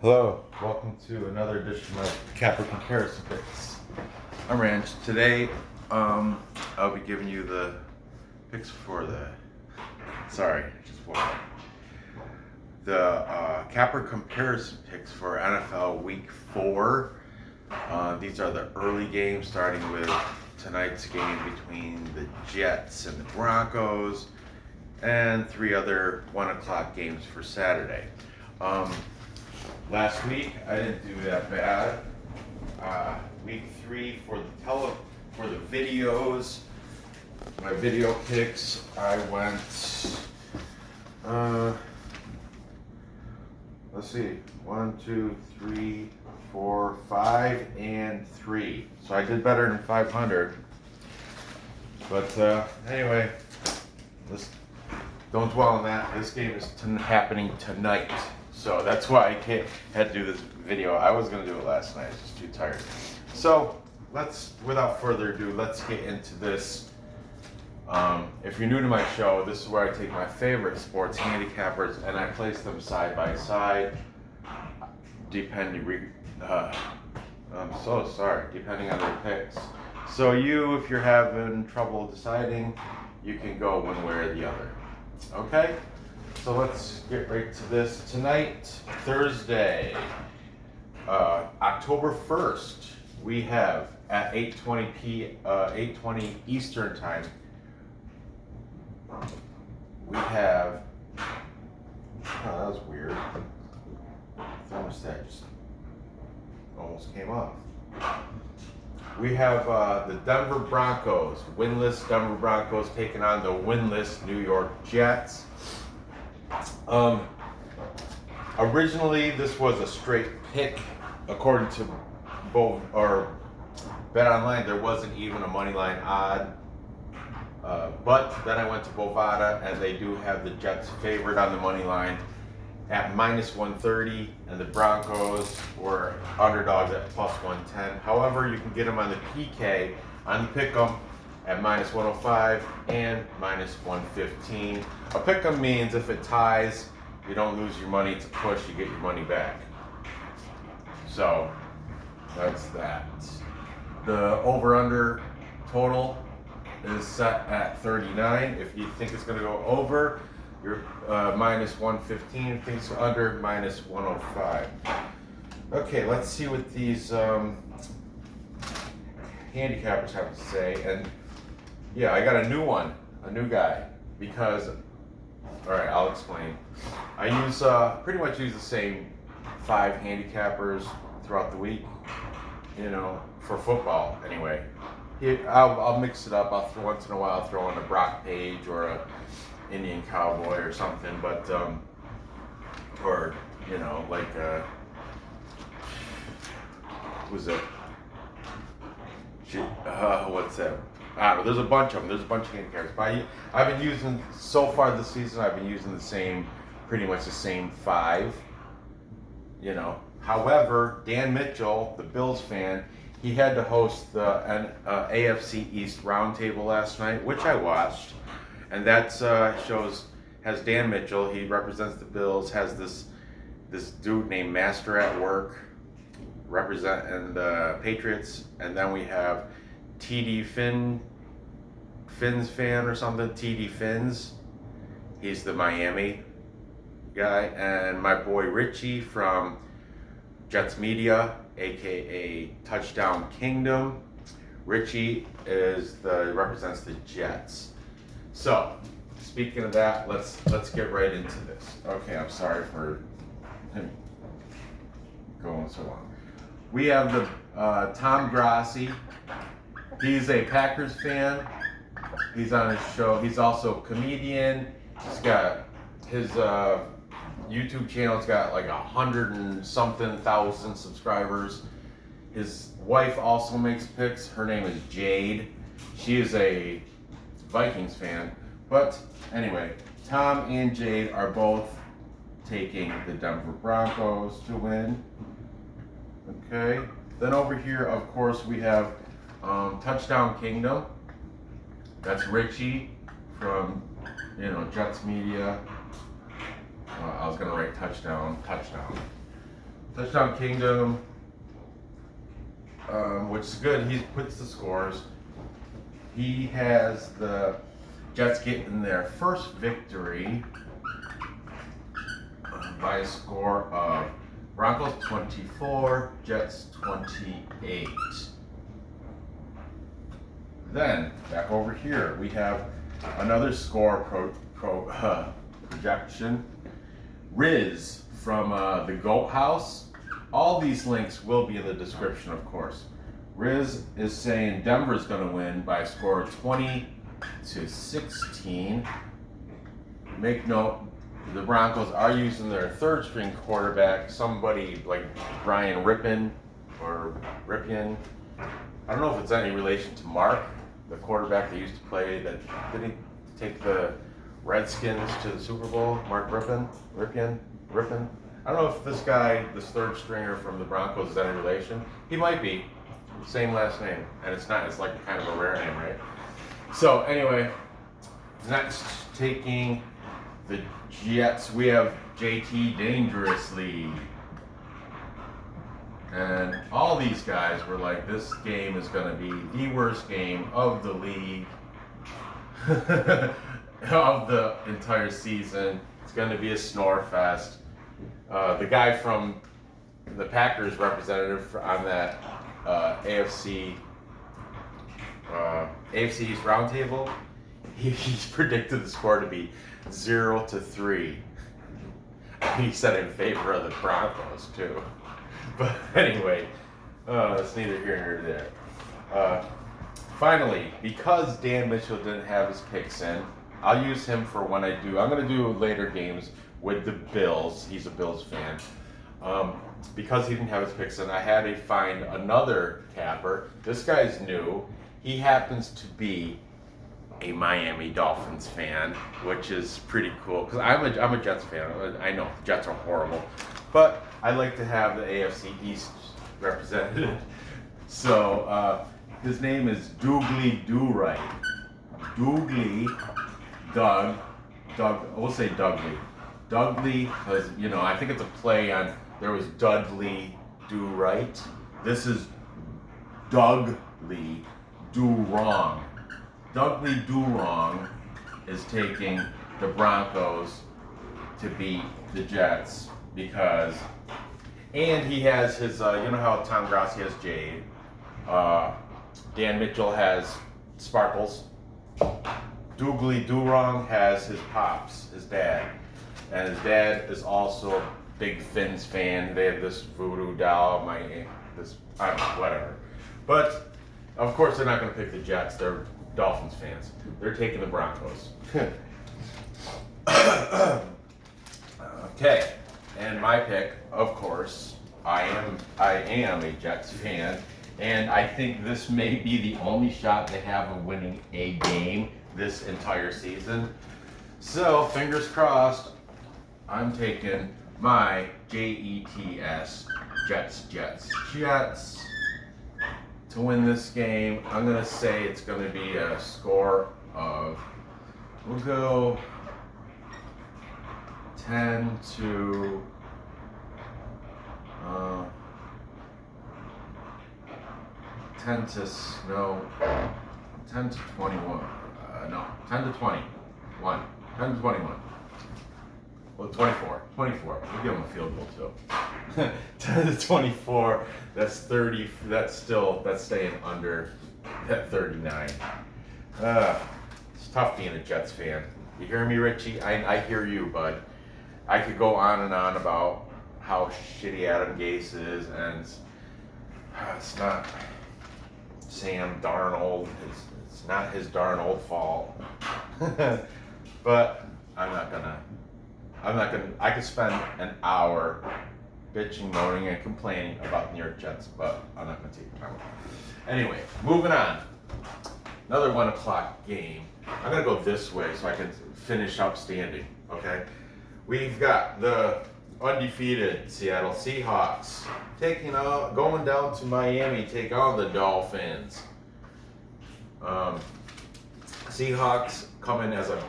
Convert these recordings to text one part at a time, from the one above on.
Hello, welcome to another edition of Capper Comparison Picks. I'm Ranch. Today, I'll be giving you the picks for the Capper Comparison Picks for NFL Week 4. These are the early games, starting with tonight's game between the Jets and the Broncos, and 3 other 1 o'clock games for Saturday. Last week I didn't do that bad. Week 3 for the videos, my video picks, I went. Let's see, 1, 2, 3, 4, 5, and 3. So I did better than 500. But anyway, don't dwell on that. This game is happening tonight. So that's why I had to do this video. I was gonna do it last night, I was just too tired. So without further ado, let's get into this. If you're new to my show, this is where I take my favorite sports handicappers and I place them side by side, depending on their picks. So if you're having trouble deciding, you can go one way or the other. Okay? So let's get right to this. Tonight, Thursday, October 1st, we have at 8:20 Eastern Time, we have, that was weird. Thermostat just almost came off. We have the Denver Broncos, winless Denver Broncos taking on the winless New York Jets. Originally, this was a straight pick, according to both or Bet Online. There wasn't even a money line odd, but then I went to Bovada, and they do have the Jets favored on the money line at -130, and the Broncos were underdogs at +110. However, you can get them on the PK on the pick'em at -105 and -115. A pick'em means if it ties, you don't lose your money. To push, you get your money back. So that's that. The over/under total is set at 39. If you think it's going to go over, you're -115. If it's under, -105. Okay, let's see what these handicappers have to say. And yeah, I got a new guy, because, all right, I'll explain. I pretty much use the same 5 handicappers throughout the week, for football anyway. I'll mix it up. Once in a while throw in a Brock Page or a Indian Cowboy or something, but who's it? What's that? I don't know. There's a bunch of them. There's a bunch of handicappers. But I've been using, so far this season, I've been using pretty much the same 5. However, Dan Mitchell, the Bills fan, he had to host the AFC East Roundtable last night, which I watched, and that has Dan Mitchell. He represents the Bills. Has this dude named Master at Work representing the Patriots, and then we have TD Finns fan or something, TD Finns. He's the Miami guy. And my boy Richie from Jets Media, aka Touchdown Kingdom. Richie represents the Jets. So, speaking of that, let's get right into this. Okay, I'm sorry for going so long. We have the Tom Grassi. He's a Packers fan. He's on his show. He's also a comedian. He's got his YouTube channel's got like 100 and something thousand subscribers. His wife also makes picks. Her name is Jade. She is a Vikings fan. But anyway, Tom and Jade are both taking the Denver Broncos to win. Okay. Then over here, of course, we have Touchdown Kingdom. That's Richie from, Jets Media. I was gonna write touchdown. Touchdown Kingdom, which is good. He puts the scores. He has the Jets getting their first victory by a score of Broncos 24, Jets 28. Then, back over here, we have another score projection. Riz from the Goat House. All these links will be in the description, of course. Riz is saying Denver's going to win by a score of 20-16. Make note, the Broncos are using their third string quarterback, somebody like Brian Rippin or Ripien. I don't know if it's any relation to Mark, the quarterback that used to play, did he take the Redskins to the Super Bowl? Mark Ripien? I don't know if this guy, this third stringer from the Broncos, is any relation. He might be. Same last name. And it's not, it's like kind of a rare name, right? So anyway, next taking the Jets, we have JT Dangerously. And all these guys were like, this game is going to be the worst game of the league, of the entire season. It's going to be a snore fest. The guy from the Packers representative on that AFC East roundtable, he's predicted the score to be 0-3. He said in favor of the Broncos too. But anyway, it's neither here nor there. Finally, because Dan Mitchell didn't have his picks in, I'll use him for when I do. I'm going to do later games with the Bills. He's a Bills fan. Because he didn't have his picks in, I had to find another capper. This guy's new. He happens to be a Miami Dolphins fan, which is pretty cool. Because I'm a Jets fan. I know the Jets are horrible, but I like to have the AFC East represented. So his name is Dougly Do-Right. Dougly, Doug, we'll say Dougly. Dougly, because, you know, I think it's a play on, there was Dudley Do-Right. This is Dougly Do-Wrong. Dougly Do-Wrong is taking the Broncos to beat the Jets because, and he has his, you know how Tom Grassi has Jade, Dan Mitchell has Sparkles, Dougly Do-Wrong has his pops, his dad, and his dad is also a big Finns fan. They have this voodoo doll, whatever. But of course they're not going to pick the Jets. They're Dolphins fans. They're taking the Broncos. Okay, and my pick, of course, I am a Jets fan, and I think this may be the only shot they have of winning a game this entire season. So fingers crossed. I'm taking my Jets to win this game. I'm going to say it's going to be a score of, we'll go 10 to 21. 10 to 21. 10 to 21. Well, 24. We'll give them a field goal too. 10 to 24. That's 30. That's staying under that 39. It's tough being a Jets fan. You hear me, Richie? I hear you, bud. I could go on and on about how shitty Adam Gase is, and it's not Sam Darnold. It's not his darn old fault. But I could spend an hour bitching, moaning, and complaining about the New York Jets, but I'm not gonna take the time. Anyway, moving on. Another 1 o'clock game. I'm gonna go this way so I can finish up standing, okay? We've got the undefeated Seattle Seahawks going down to Miami, take on the Dolphins. Seahawks come in as a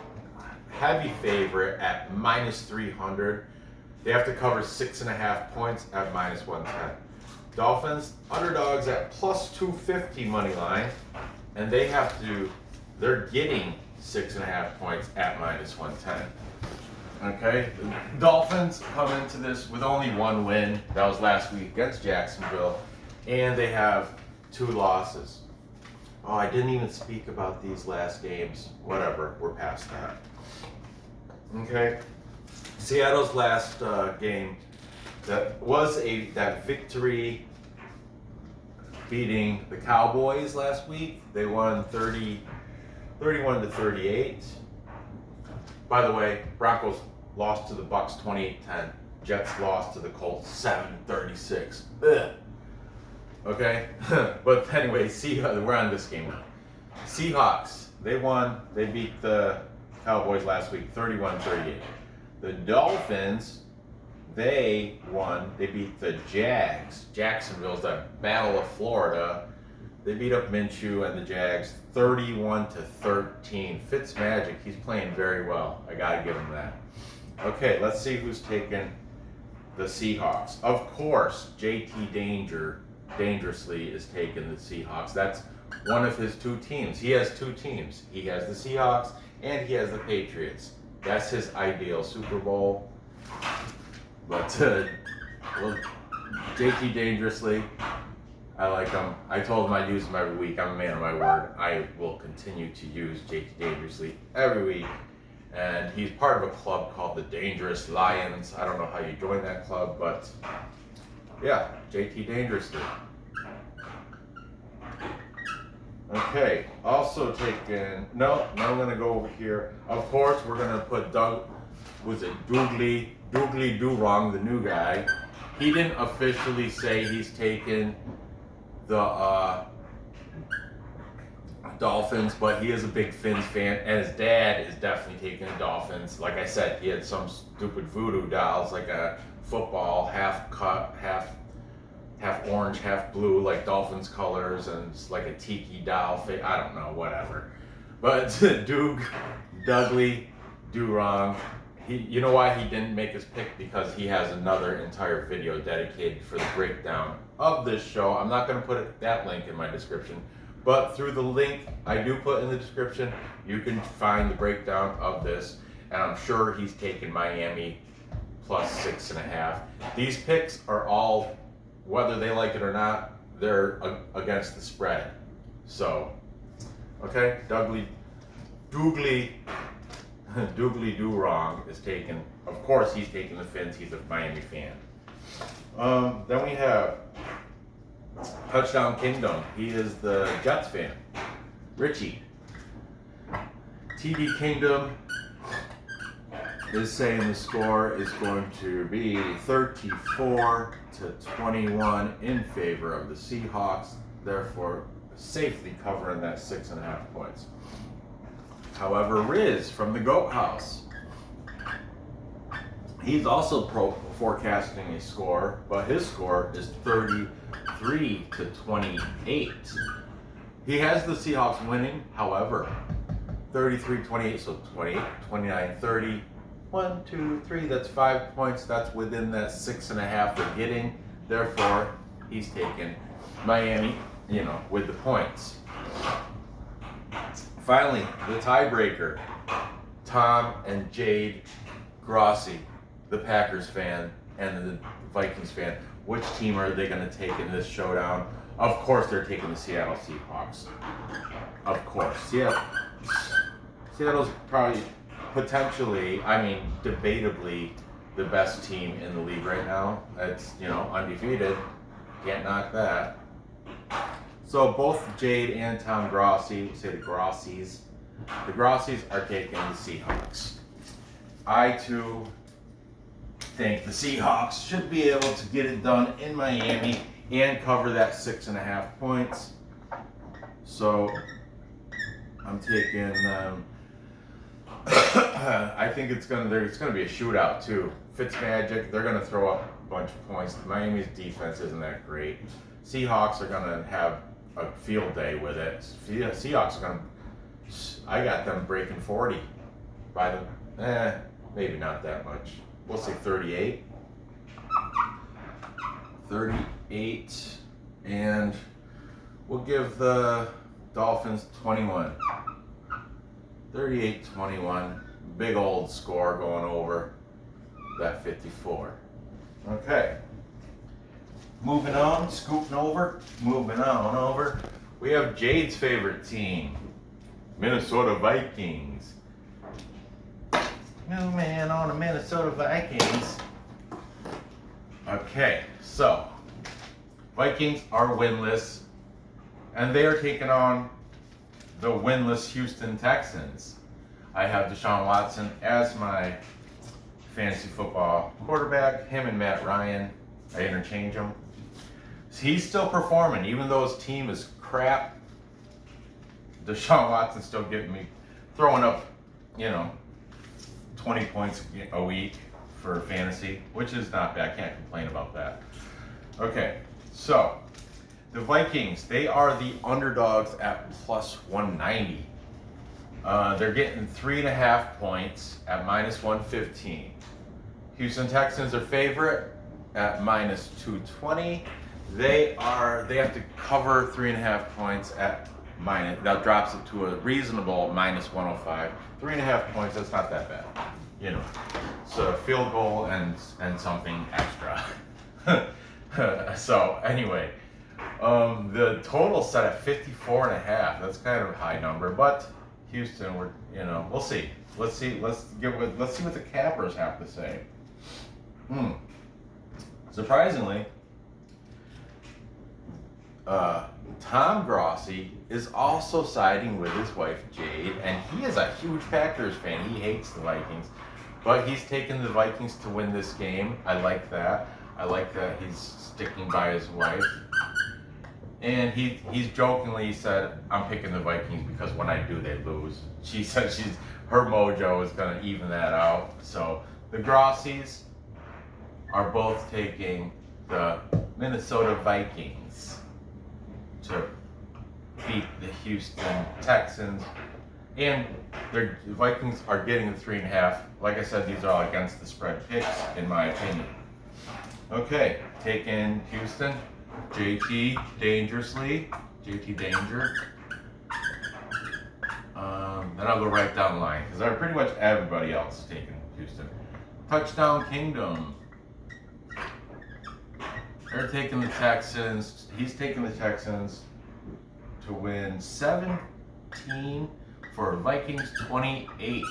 heavy favorite at -300. They have to cover 6.5 points at -110. Dolphins, underdogs at +250 money line, and they're getting 6.5 points at -110. Okay, the Dolphins come into this with only one win. That was last week against Jacksonville, and they have 2 losses. Oh, I didn't even speak about these last games. Whatever, we're past that. Okay, Seattle's last game, that victory beating the Cowboys last week. They won 31-38. By the way, Broncos lost to the Bucs 28-10. Jets lost to the Colts 7-36. Ugh. Okay, but anyway, we're on this game now. Seahawks, they won. They beat the Cowboys last week 31-38. The Dolphins, they won. They beat the Jags. Jacksonville's that Battle of Florida. They beat up Minshew and the Jags 31-13. Fitzmagic, he's playing very well. I gotta give him that. Okay, let's see who's taking the Seahawks. Of course, JT Dangerously is taking the Seahawks. That's one of his 2 teams. He has 2 teams. He has the Seahawks and he has the Patriots. That's his ideal Super Bowl. But well, JT Dangerously, I like him. I told him I'd use him every week. I'm a man of my word. I will continue to use JT Dangerously every week. And he's part of a club called the Dangerous Lions. I don't know how you join that club, but yeah, JT Dangerously. Okay, also taking, no, I'm going to go over here. Of course, we're going to put Doogly Do-Wrong, the new guy. He didn't officially say he's taken the Dolphins, but he is a big Fins fan, and his dad is definitely taking the Dolphins. Like I said, he had some stupid voodoo dolls, like a football, half cut, half orange, half blue, like Dolphins colors, and it's like a tiki doll. I don't know, whatever. But Dougly Do Wrong. You know why he didn't make his pick? Because he has another entire video dedicated for the breakdown of this show. I'm not going to put that link in my description, but through the link I do put in the description, you can find the breakdown of this, and I'm sure he's taken Miami +6.5. These picks are all, whether they like it or not, they're against the spread. So, okay, Doogly Do Wrong is taking, of course he's taking the Fins, he's a Miami fan. Then we have Touchdown Kingdom, he is the Jets fan. Richie. TD Kingdom is saying the score is going to be 34-21 in favor of the Seahawks, therefore safely covering that 6.5 points. However, Riz from the Goat House, he's also forecasting a score, but his score is 33-28. He has the Seahawks winning, however, 33-28, so 28, 29, 30, 1, 2, 3, that's 5 points. That's within that 6.5 they're getting. Therefore, he's taking Miami, with the points. Finally, the tiebreaker, Tom and Jade Grossi, the Packers fan and the Vikings fan. Which team are they going to take in this showdown? Of course, they're taking the Seattle Seahawks. Of course. Seattle's probably, potentially, debatably, the best team in the league right now. It's, undefeated. Can't knock that. So both Jade and Tom Grossi, we say the Grossies are taking the Seahawks. I too think the Seahawks should be able to get it done in Miami and cover that 6.5 points. So I'm taking them. I think it's gonna be a shootout too. Fitzmagic, they're gonna throw up a bunch of points. Miami's defense isn't that great. Seahawks are gonna have a field day with it. Seahawks are I got them breaking 40 by maybe not that much. We'll say 38. 38, and we'll give the Dolphins 21. 38-21. Big old score going over that 54. Okay. Moving on, moving on over. We have Jade's favorite team, Minnesota Vikings. New man on the Minnesota Vikings. Okay, so Vikings are winless, and they are taking on the winless Houston Texans. I have Deshaun Watson as my fantasy football quarterback. Him and Matt Ryan, I interchange them. He's still performing, even though his team is crap. Deshaun Watson's still throwing up, 20 points a week for fantasy, which is not bad. I can't complain about that. Okay, so the Vikings, they are the underdogs at plus 190. They're getting 3.5 points at minus 115. Houston Texans are favorite at minus 220. They have to cover 3.5 points at minus. That drops it to a reasonable minus 105. 3.5 points. That's not that bad, So field goal and something extra. So anyway, the total set at 54.5. That's kind of a high number, but Houston, we'll see. Let's see what the cappers have to say. Surprisingly, Tom Grossi is also siding with his wife Jade, and he is a huge Packers fan. He hates the Vikings, but he's taking the Vikings to win this game. I like that. I like that he's sticking by his wife. And he's jokingly said, I'm picking the Vikings because when I do, they lose. She said her mojo is going to even that out. So the Grossies are both taking the Minnesota Vikings to beat the Houston Texans. And the Vikings are getting the 3.5. Like I said, these are all against the spread picks, in my opinion. Okay, taking Houston. JT Danger. Then I'll go right down the line because pretty much everybody else is taking Houston. Touchdown Kingdom. They're taking the Texans. He's taking the Texans to win 17 for Vikings, 28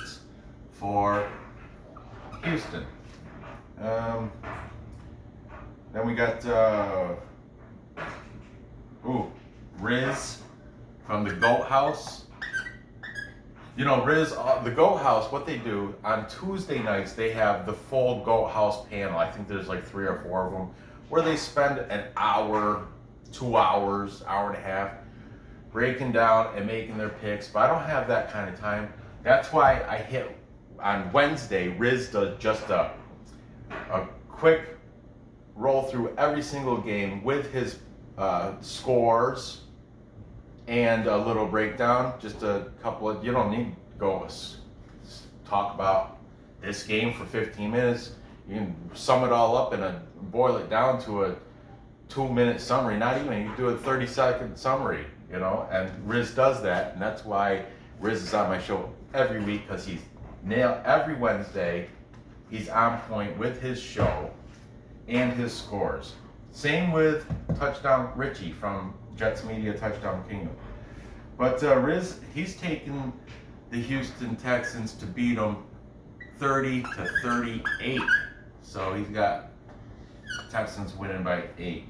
for Houston. Then we got Riz from the Goat House. Riz, the Goat House, what they do on Tuesday nights, they have the full Goat House panel. I think there's like 3 or 4 of them, where they spend an hour, 2 hours, hour and a half, breaking down and making their picks. But I don't have that kind of time. That's why I hit on Wednesday. Riz does just a quick roll through every single game with his scores and a little breakdown. Just a couple of, you don't need to go talk about this game for 15 minutes. You can sum it all up and boil it down to a 2-minute summary. Not even, you do a 30-second summary, and Riz does that. And that's why Riz is on my show every week, because he's every Wednesday, he's on point with his show and his scores. Same with Touchdown Richie from Jets Media Touchdown Kingdom. But Riz, he's taken the Houston Texans to beat them 30-38. So he's got Texans winning by 8.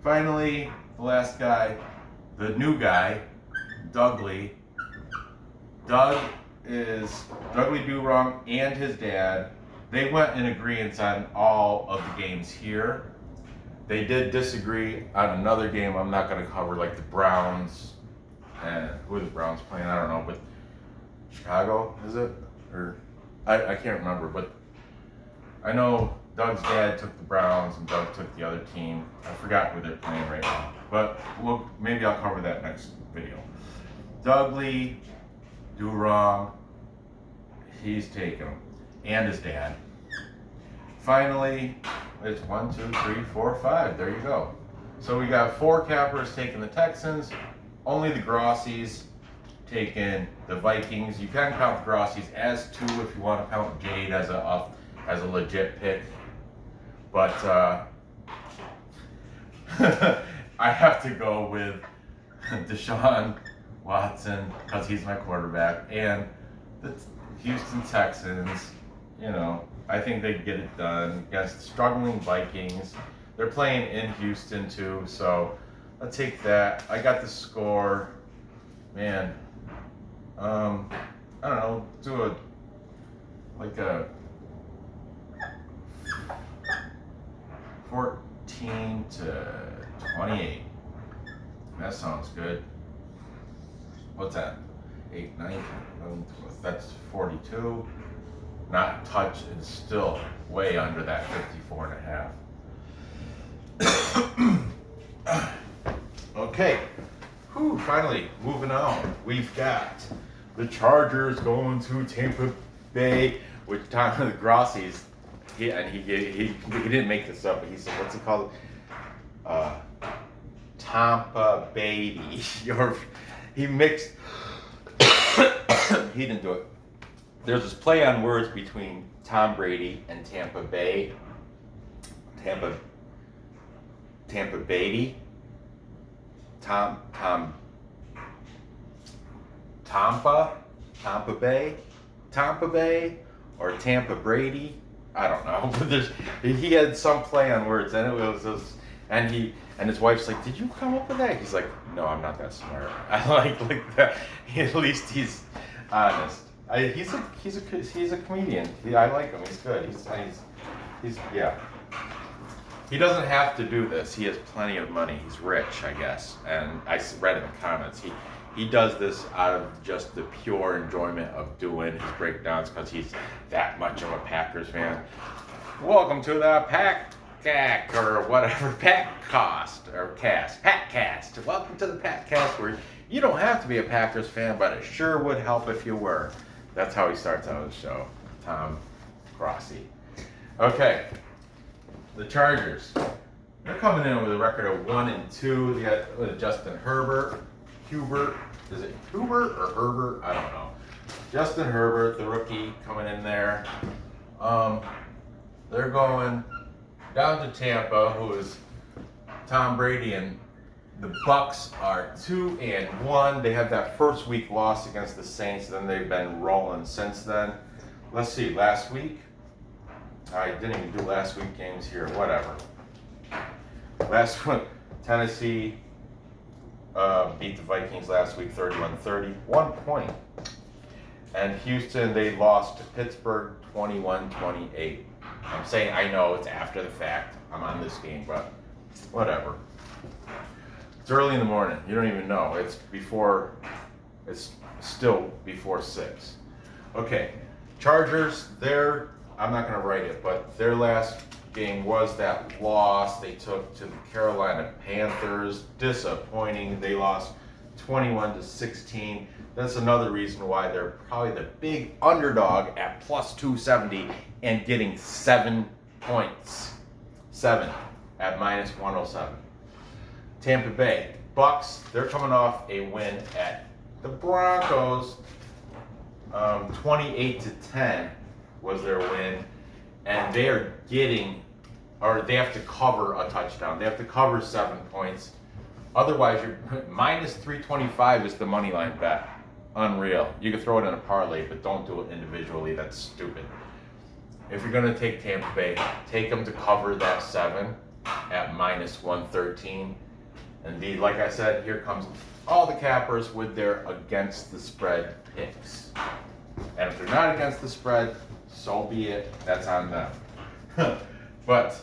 Finally, the last guy, the new guy, Dougley. Dougley Durong and his dad. They went in agreement on all of the games here. They did disagree on another game I'm not going to cover, like the Browns. And who are the Browns playing? I don't know, but Chicago, is it? Or I can't remember, but I know Doug's dad took the Browns and Doug took the other team. I forgot who they're playing right now, but maybe I'll cover that next video. Dougley Durong, he's taken him, and his dad. Finally, It's 1, 2, 3, 4, 5. There you go. So we got 4 cappers taking the Texans. Only the Grossies taking the Vikings. You can count the Grossies as 2 if you want to count Jade as a legit pick. But I have to go with Deshaun Watson because he's my quarterback, and the Houston Texans. You know, I think they get it done against struggling Vikings. They're playing in Houston too, so I'll take that. I got the score. Man, I don't know. Do a 14-28. That sounds good. What's that? 8, 9, 11, 12. That's 42. Not touch is still way under that 54.5. Okay. Whew, finally, moving on. We've got the Chargers going to Tampa Bay, which Tom the Grossies, he didn't make this up, but he said, what's it called? Tampa Bay. He mixed. He didn't do it. There's this play on words between Tom Brady and Tampa Bay. Tampa Beatty. Tampa Bay, or Tampa Brady. I don't know. But he had some play on words, and it was just, and his wife's like, "Did you come up with that?" He's like, "No, I'm not that smart." I like that. At least he's honest. He's a comedian. I like him. He's good. He's yeah. He doesn't have to do this. He has plenty of money. He's rich, I guess. And I read in the comments, he does this out of just the pure enjoyment of doing his breakdowns because he's that much of a Packers fan. Welcome to the Packcast or whatever, Packcast. Welcome to the Packcast, where you don't have to be a Packers fan, but it sure would help if you were. That's how he starts out his show, Tom Grossi. Okay, the Chargers. They're coming in with a record of 1-2. They got Justin Herbert. Is it Hubert or Herbert? I don't know. Justin Herbert, the rookie, coming in there. They're going down to Tampa, who is Tom Brady, and the Bucs are 2-1. They had that first week loss against the Saints, then they've been rolling since then. Let's see, last week, I didn't even do last week games here, whatever. Last one, Tennessee beat the Vikings last week 31-30, 1 point. And Houston, they lost to Pittsburgh 21-28. I'm saying I know it's after the fact. I'm on this game, but whatever. It's early in the morning. You don't even know. It's still before 6. Okay, Chargers, I'm not going to write it, but their last game was that loss they took to the Carolina Panthers. Disappointing. They lost 21-16. That's another reason why they're probably the big underdog at plus 270 and getting 7 points. 7 at minus 107. Tampa Bay Bucks, they're coming off a win at the Broncos. 28-10 was their win, and they are they have to cover a touchdown. They have to cover 7 points. Otherwise, you're minus 325 is the money line bet. Unreal. You can throw it in a parlay, but don't do it individually. That's stupid. If you're going to take Tampa Bay, take them to cover that 7 at minus 113. And like I said, here comes all the cappers with their against the spread picks. And if they're not against the spread, so be it. That's on them. But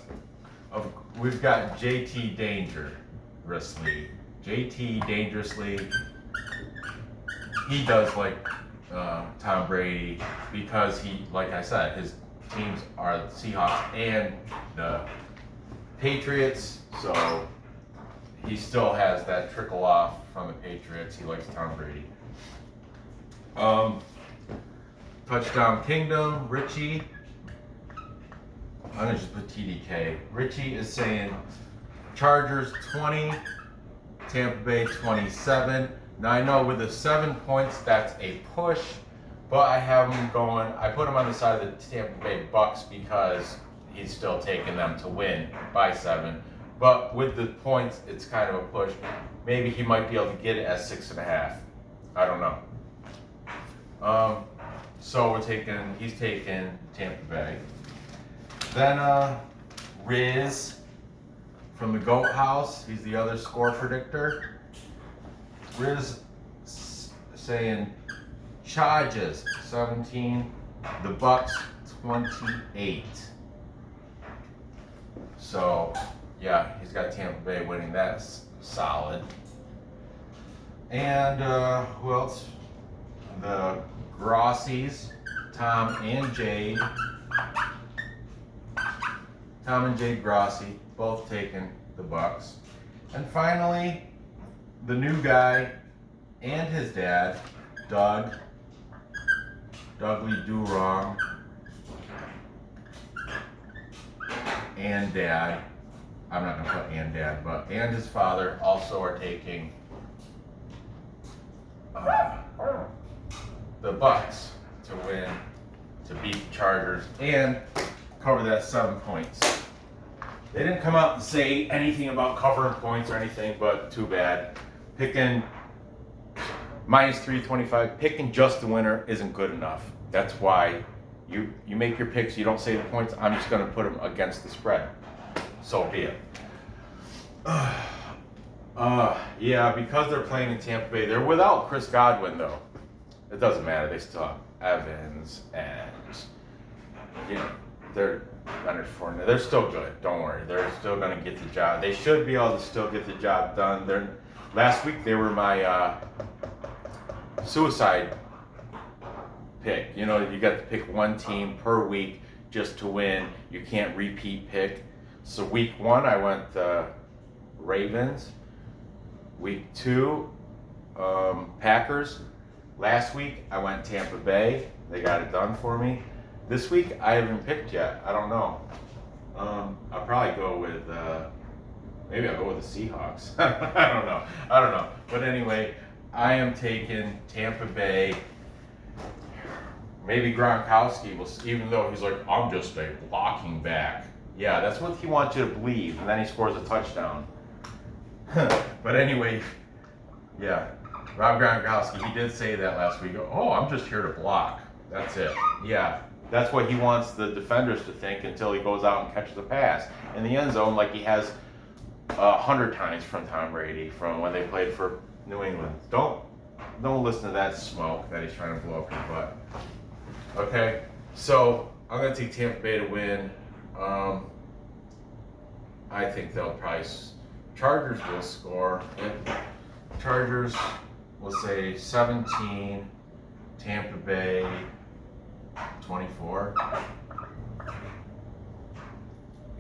we've got JT Dangerously. JT Dangerously. He does like Tom Brady because like I said, his teams are the Seahawks and the Patriots. So he still has that trickle off from the Patriots. He likes Tom Brady. Touchdown Kingdom, Richie. I'm gonna just put TDK. Richie is saying Chargers 20, Tampa Bay 27. Now I know with the 7 points, that's a push, but I have him going. I put him on the side of the Tampa Bay Bucks because he's still taking them to win by 7. But with the points, it's kind of a push. Maybe he might be able to get it at 6.5. I don't know. So he's taking Tampa Bay. Then Riz from the Goat House, he's the other score predictor. Riz saying Chargers 17, the Bucks 28. So yeah, he's got Tampa Bay winning. That's solid. And who else? The Grossies, Tom and Jade Grossi, both taking the Bucks. And finally, the new guy and his dad, Dudley Do-Wrong, and dad, I'm not going to put and dad, but and his father also are taking the Bucks to win, to beat the Chargers and cover that 7 points. They didn't come out and say anything about covering points or anything, but too bad. Picking minus 325, picking just the winner isn't good enough. That's why you make your picks, you don't say the points. I'm just going to put them against the spread. So be it. Yeah, because they're playing in Tampa Bay, they're without Chris Godwin though. It doesn't matter. They still have Evans and they're Leonard Fournette. They're still good. Don't worry. They're still going to get the job. They should be able to still get the job done. Last week they were my suicide pick. You got to pick one team per week just to win. You can't repeat pick. So week 1 I went Ravens. Week 2 Packers. Last week I went Tampa Bay. They got it done for me. This week I haven't picked yet. I don't know. I'll probably go with maybe I'll go with the Seahawks. I don't know. But anyway, I am taking Tampa Bay. Maybe Gronkowski will, even though he's like, I'm just a blocking back. Yeah, that's what he wants you to believe, and then he scores a touchdown. But anyway, yeah, Rob Gronkowski, he did say that last week. Oh, I'm just here to block. That's it. Yeah, that's what he wants the defenders to think until he goes out and catches a pass in the end zone like he has 100 times from Tom Brady from when they played for New England. Don't listen to that smoke that he's trying to blow up your butt. Okay, so I'm going to take Tampa Bay to win. I think they'll probably... Chargers will score. Chargers will say 17, Tampa Bay 24.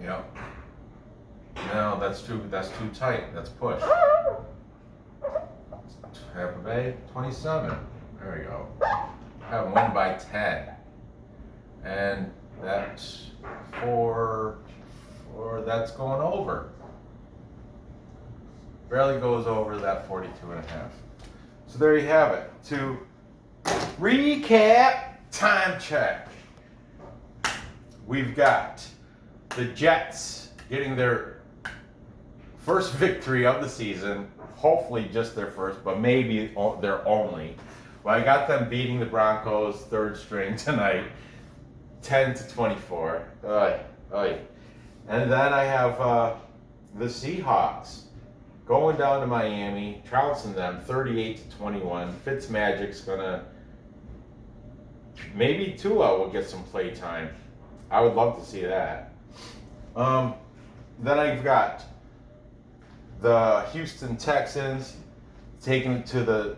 Yep. No, that's too tight. That's push. Tampa Bay 27. There we go. Have win by 10. And that's that's going over. Barely goes over that 42.5. So there you have it. To recap, time check. We've got the Jets getting their first victory of the season. Hopefully just their first, but maybe their only. Well, I got them beating the Broncos third string tonight, 10-24. And then I have the Seahawks going down to Miami, trouncing them 38-21. Fitzmagic's gonna, maybe Tua will get some play time. I would love to see that. Then I've got the Houston Texans taking it to the,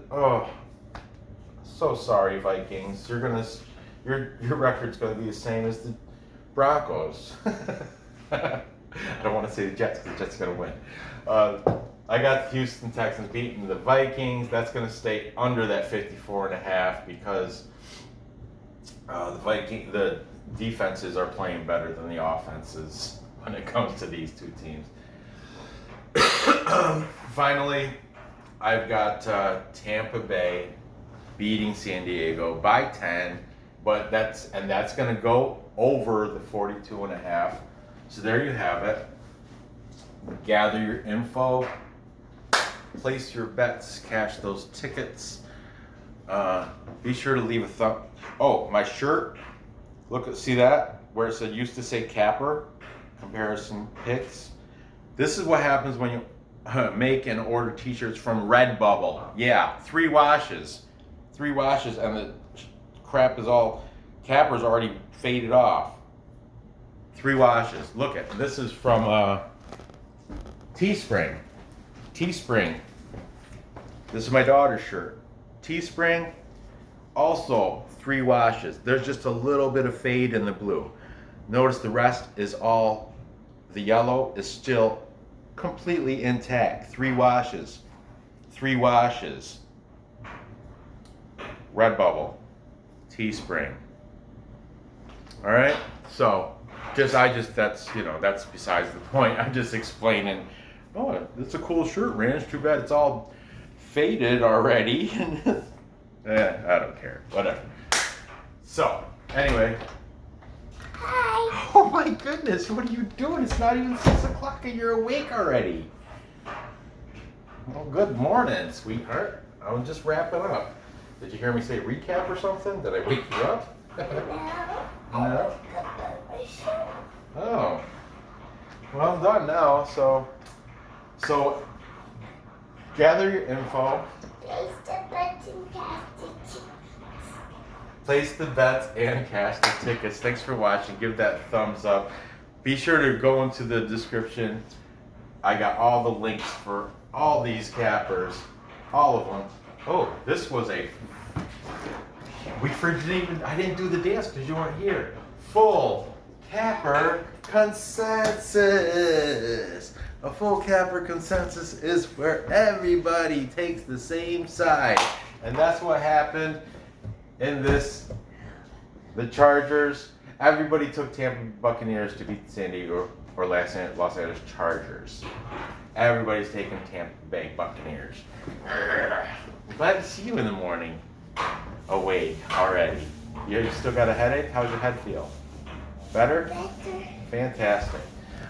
so sorry Vikings. Your record's gonna be the same as the Broncos. I don't want to say the Jets because the Jets are gonna win. I got the Houston Texans beating the Vikings. That's going to stay under that 54.5 because the defenses are playing better than the offenses when it comes to these two teams. Finally, I've got Tampa Bay beating San Diego by 10, but that's going to go over the 42.5. So there you have it. Gather your info, place your bets, cash those tickets. Be sure to leave a thumb. Oh, my shirt. Look, see that where it said used to say Capper comparison picks. This is what happens when you make and order t-shirts from Redbubble. Yeah, 3 washes, and the crap is all, Capper's already faded off. 3 washes. Look at this is from Teespring. This is my daughter's shirt. Teespring, also 3 washes. There's just a little bit of fade in the blue. Notice the rest is all, the yellow is still completely intact. 3 washes. Redbubble, Teespring. All right. So, that's besides the point. I'm just explaining. Oh, it's a cool shirt, Ranch. Too bad it's all faded already. I don't care. Whatever. So, anyway. Hi. Oh my goodness, what are you doing? It's not even 6 o'clock and you're awake already. Well, good morning, sweetheart. I'm just wrapping up. Did you hear me say recap or something? Did I wake you up? No. Oh. Well, I'm done now, so gather your info. Place the bets and cash the tickets. Thanks for watching. Give that thumbs up. Be sure to go into the description. I got all the links for all these cappers. All of them. Oh, this was I didn't do the dance because you weren't here. Full capper consensus. A full capper consensus is where everybody takes the same side. And that's what happened in this. The Chargers, everybody took Tampa Buccaneers to beat San Diego or Los Angeles Chargers. Everybody's taking Tampa Bay Buccaneers. Glad to see you in the morning. Awake already. You still got a headache? How's your head feel? Better? Fantastic.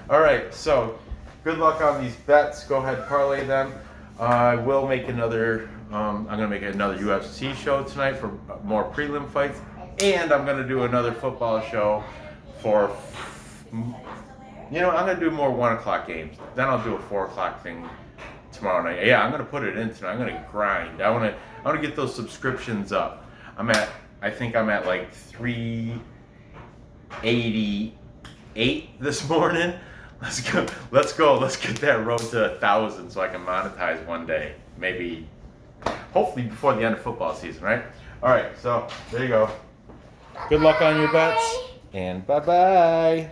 All right, so good luck on these bets. Go ahead, parlay them. I will make another. I'm gonna make another UFC show tonight for more prelim fights, and I'm gonna do another football show for. I'm gonna do more 1 o'clock games. Then I'll do a 4 o'clock thing tomorrow night. Yeah, I'm gonna put it in tonight. I'm gonna grind. I wanna get those subscriptions up. I think I'm at like 388 this morning. Let's go. Let's get that road to 1,000 so I can monetize one day. Maybe, hopefully before the end of football season, right? All right, so there you go. Good luck on your bets, and bye-bye.